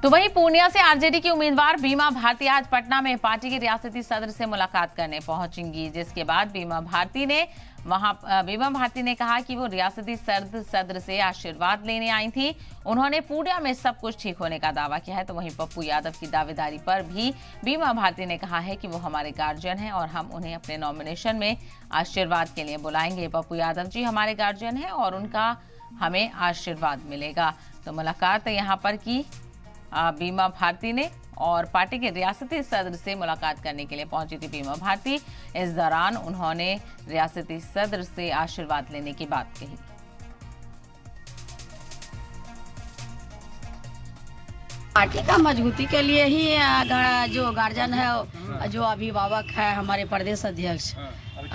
तो वहीं पूर्णिया से आरजेडी की उम्मीदवार बीमा भारती आज पटना में पार्टी के रियासती सदर से मुलाकात करने पहुंचेंगी, जिसके बाद बीमा भारती ने कहा कि वो रियासती सदर से आशीर्वाद लेने आई थी। उन्होंने पूर्णिया में सब कुछ ठीक होने का दावा किया है। तो वहीं पप्पू यादव की दावेदारी पर भी बीमा भारती ने कहा है कि वो हमारे गार्जियन हैं और हम उन्हें अपने नॉमिनेशन में आशीर्वाद के लिए बुलाएंगे। पप्पू यादव जी हमारे गार्जियन हैं और उनका हमें आशीर्वाद मिलेगा। तो मुलाकात यहाँ पर की बीमा भारती ने और पार्टी के रियासती सदर से मुलाकात करने के लिए पहुंची थी बीमा भारती। इस दौरान उन्होंने रियासती सदर से आशीर्वाद लेने की बात कही। पार्टी का मजबूती के लिए ही जो गार्जियन है, जो अभिभावक है, हमारे प्रदेश अध्यक्ष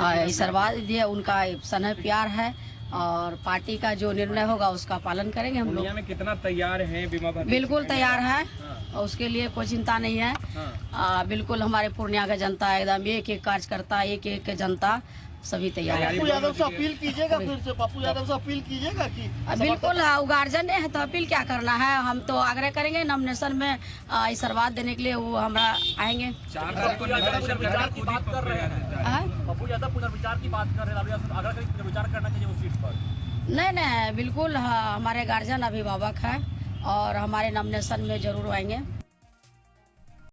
आशीर्वाद दिए, उनका स्नेह प्यार है और पार्टी का जो निर्णय होगा उसका पालन करेंगे। हम लोग में कितना तैयार हैं बीमा भारती? बिल्कुल तैयार है और उसके लिए कोई चिंता नहीं है। बिल्कुल हमारे पूर्णिया का जनता एकदम एक एक कार्यकर्ता, एक एक जनता सभी तैयार है। पप्पू यादव से अपील कीजिएगा, फिर से पप्पू यादव से अपील कीजिएगा कि बिल्कुल गार्जियन है तो अपील क्या करना है, हम तो आग्रह करेंगे नॉमिनेशन में आशीर्वाद देने के लिए वो हमरा आएंगे। पप्पू यादव की बात कर रहे हैं, पप्पू यादव पुनर्विचार की बात कर रहे हैं, आग्रह करें पुनर्विचार करना चाहिए उस सीट पर। नहीं, बिल्कुल हमारे गार्जियन अभिभावक है और हमारे नॉमिनेशन में जरूर आएंगे।